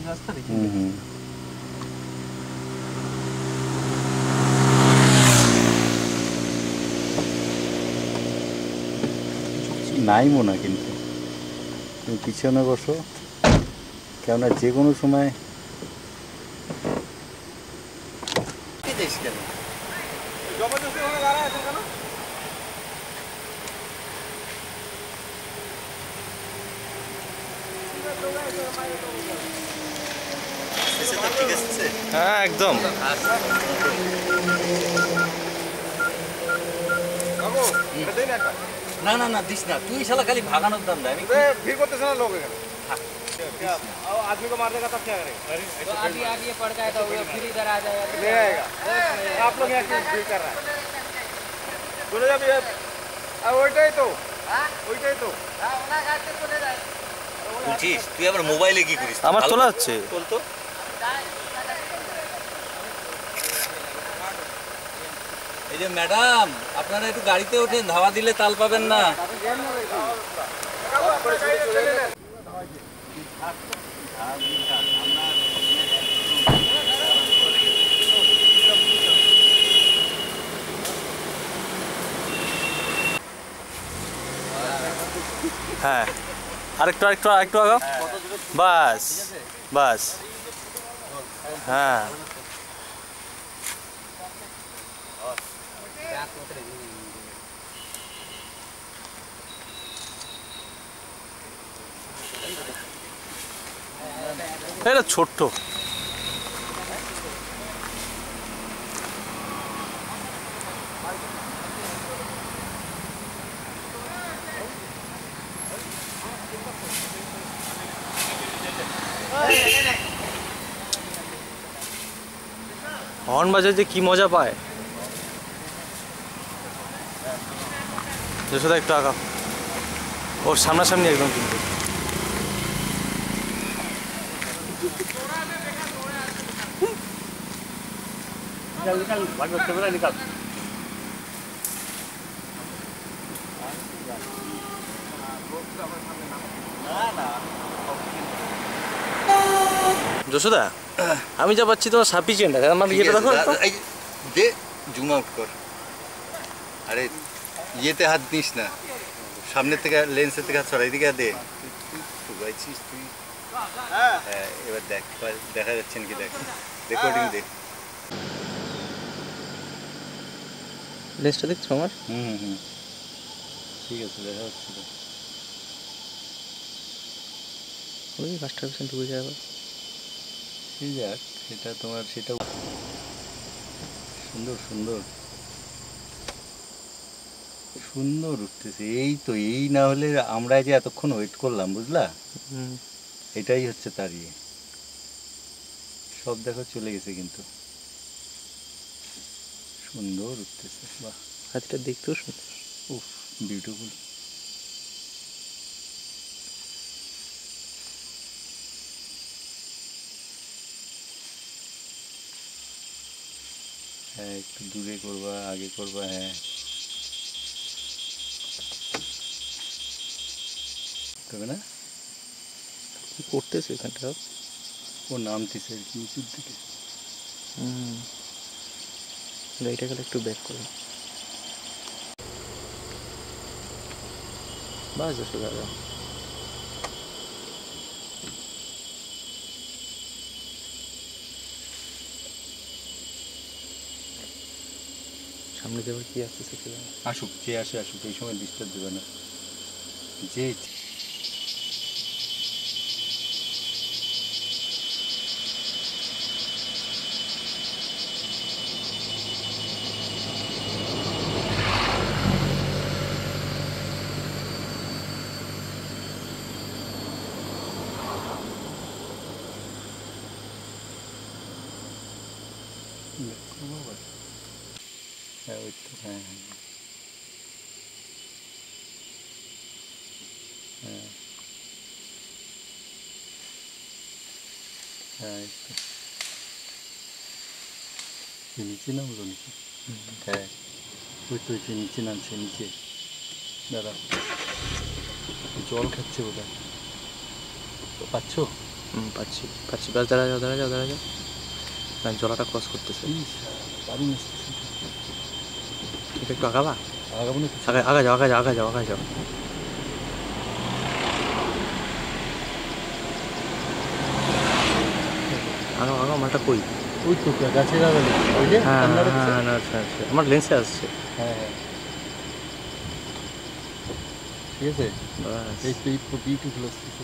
রাস্তা দেখি নাইমো না, কিন্তু তুমি পিছনে বসো, কেননা যে কোনো সময় হ্যাঁ একদম না না না দিস না তুই শালা খালি ভাগানোর দাম দেয় আমি ভিড় করতেছে না লোক এখানে क्या आदमी को मार देगा तब क्या करेगा तो आगे आगे पड़ जाए तो फिर इधर आ जाएगा ले आएगा आप लोग यहाँ क्यों भीड़ कर रहा है चले जा भैया ওইটাই তো ওইটাই তো বলছিস তুই আবার মোবাইলে কি করিস আমার তোলা হচ্ছে তোল তো এই যে ম্যাডাম আপনারা একটু গাড়িতে ওঠেন, ধাওয়া দিলে তাল পাবেন না। হ্যাঁ আরেকটু আরেকটু আরেকটু আগাও বাস বাস হ্যাঁ এটা ছোট্ট হর্ন বাজায় যে কি মজা পায়। যশোদা একটু আগাও, ওর সামনাসামনি একদম কিন্তু যশোদা আমি যা পাচ্ছি তোমার সাফিসিয়েন্ট আছে, আমার ইয়েটা দেখো দে জুম আউট কর। আরে ইয়েতে হাত দিস না, সামনের থেকে লেন্সের থেকে হাত সরা, এদিকে দে। তুই গাইছিস তুই। হ্যাঁ এবার দেখ, দেখা যাচ্ছে নাকি দেখ, রেকর্ডিং দে। লেন্সটা দেখছো আমার? হুম ঠিক আছে, দেখা যাচ্ছে তো। ওই 5% ডুবে যায় আবার। ঠিক আছে, সেটা তোমার সেটা সুন্দর সুন্দর সুন্দর উঠতেছে। এই তো, এই না হলে আমরা যে এতক্ষণ ওয়েট করলাম, বুঝলা, এটাই হচ্ছে তার ইয়ে। সব দেখো চলে গেছে, কিন্তু সুন্দর উঠতেছে। বাহ, হাতিটা দেখতেও সুন্দর। উফ, বিউটিফুল। হ্যাঁ একটু দূরে করবা, আগে করবা। হ্যাঁ তবে না, কি করতেছে এখানটা? ও নামতেছে আর কি নিচুর দিকে। গাড়িটা গেলে একটু ব্যাক করো। বাস আসো দাদা, সামনে যাবার কি আসতেছে? আসুক, যে আসে আসুক, এই সময় ডিস্টার্ব দেবে না। যে হ্যাঁ ওই তো, হ্যাঁ হ্যাঁ হ্যাঁ হ্যাঁ নিচে নামলো নাকি? হ্যাঁ ওই তো, নিচে নামছে, নিচে। দাঁড়া, জল খাচ্ছে বোধ হয়, পাচ্ছ? পাচ্ছি পাচ্ছি, ব্যাস দাঁড়া যাও দাঁড়া যাও দাঁড়া যাও। না, জলাটা ক্রস করতেছে। দারুণ আসতেছে। ঠিক একটু আগাবা, আগাবো না আগা আগা যাও আগা যাও আগা যাও আগা যাও। আগাও আগাও, মালটা কই? ওই তো গাছের আগালে ওই যে হ্যাঁ কান্নার হ্যাঁ হচ্ছে। হ্যাঁ, না, আচ্ছা আচ্ছা, আমার লেন্সে আসছে। হ্যাঁ হ্যাঁ ঠিক আছে। বাস। এই তো বিউটিফুল আসতেছে,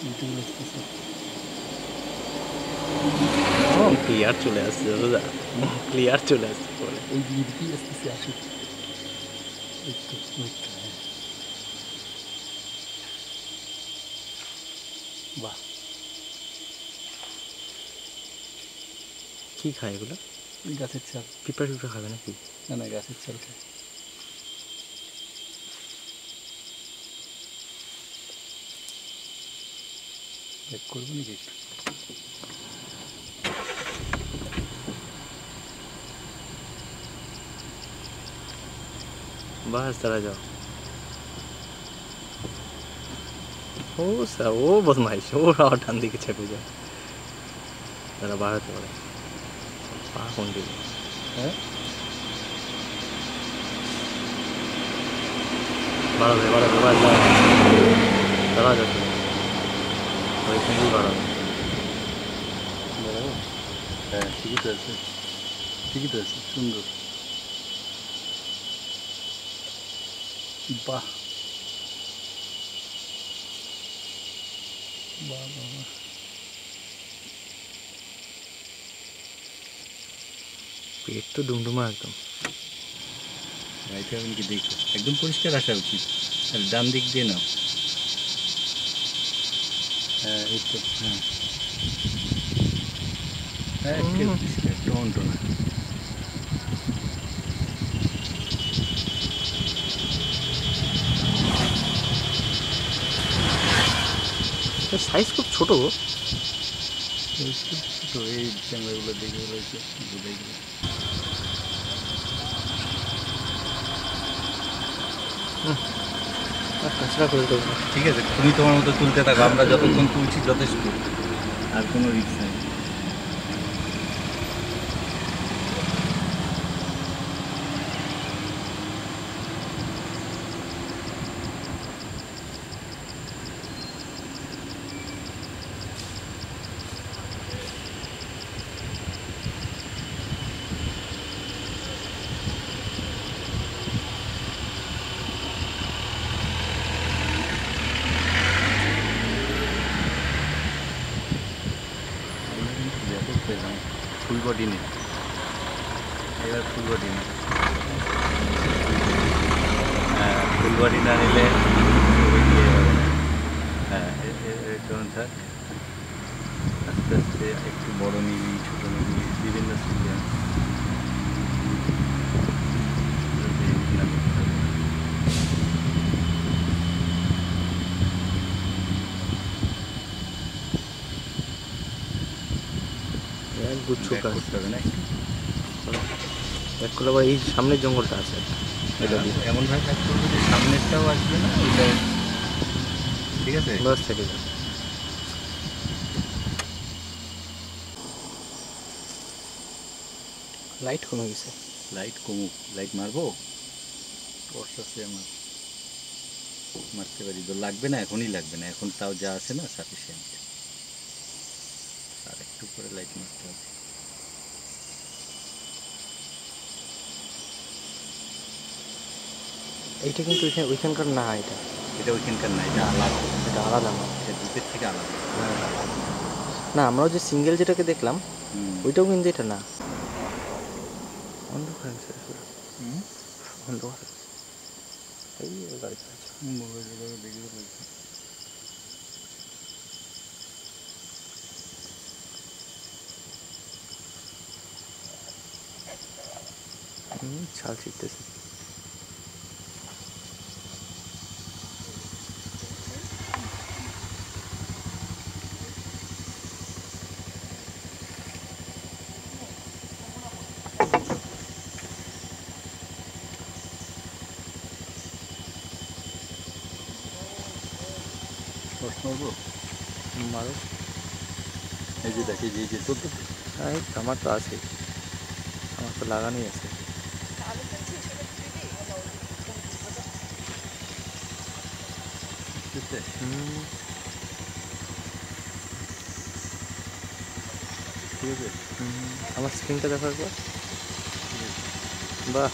বিউটিফুল আসতেছে। ক্লিয়ার চলে আসছে দাদা, ক্লিয়ার চলে আসছে বলে। ওই দিকেই আসতেছে, আসুক। এই তো ওই তো, হ্যাঁ। বাহ, কি খায় এগুলো? গাছের চাল। পিঁপড়া পিঁপড়া খাবে নাকি? না না, গাছের চাল খায়। ব্যাক করবো নাকি একটু? বাস দাঁড়া যাও। ও স্যার, ও বদমাইশ, ও আবার ডান দিকে চেপে যায়। তারা বাড়াতে পারে পা কোন দিকে? হ্যাঁ বাড়াবে বাড়াবে, বাস দাঁড়া যাচ্ছে, ওইখানেই বাড়াবে। দাঁড়াবো। হ্যাঁ ঠিকই তো আছে, ঠিকই তো আছে, সুন্দর। বাহ বাহ বাহ বাহ। পেট তো ডুমডুমা একদম। রাইতে এখন কি দেখো, একদম পরিষ্কার আসা উচিত। আর ডান দিক দিয়ে নাও। হ্যাঁ এই তো, হ্যাঁ হ্যাঁ টমেটো না। সাইজ খুব ছোট গো। তো এই ক্যামেরাগুলো দেখে রয়েছে বুঝাই গেল। কাঁচড়া করে দেবো। ঠিক আছে, তুমি তোমার মতো তুলতে থাকো, আমরা যতক্ষণ তুলছি যথেষ্ট, আর কোনো রিস্ক নেই। পেলাম ফুল বডি নেই, এবার ফুল বডি নেই। হ্যাঁ ফুল বডি না নিলে হ্যাঁ কেমন থাক। আস্তে আস্তে একটু বড় নিবি, ছোটো নিবি, বিভিন্ন সিজন গুচ্ছ কাজ করতে হবে না। এক করলে আবার এই সামনের জঙ্গলটা আছে এটা দিয়ে এমনভাবে কাজ করবো যে সামনেরটাও আসবে না, ওইটা ঠিক আছে। বাস থেকে যাও। লাইট কমে গেছে। লাইট কমুক, লাইট মারবো, টর্চ আছে আমার, মারতে পারি তো। লাগবে না, এখনই লাগবে না, এখন তাও যা আছে না সাফিসিয়েন্ট। আর একটু করে লাইট মারতে হবে। এইটা কিন্তু ওইখানকার না, এটা এটা ওইখানকার না, এটা আলাদা, এটা আলাদা না। এটা দ্বীপের থেকে আলাদা। না, আমরাও যে সিঙ্গেল যেটাকে দেখলাম ওইটাও কিন্তু এটা না। অন্ধকার আছে পুরো, অন্ধকার আছে। এই গাড়ি চালাচ্ছে। ছাল ছিটতেছে। মারবো মারো। এই যে দেখি যে তোর তো এই তো আমার তো আছে, আমার তো লাগানোই আছে। বুঝতে হুম, ঠিক আছে আমার স্ক্রিনটা দেখার পর বাহ,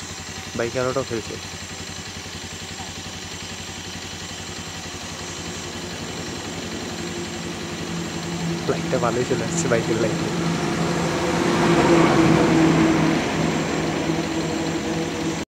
বাইক আরোটাও ফেলছে। লাইটটা ভালোই চলে আসছে বাইকের লাইট।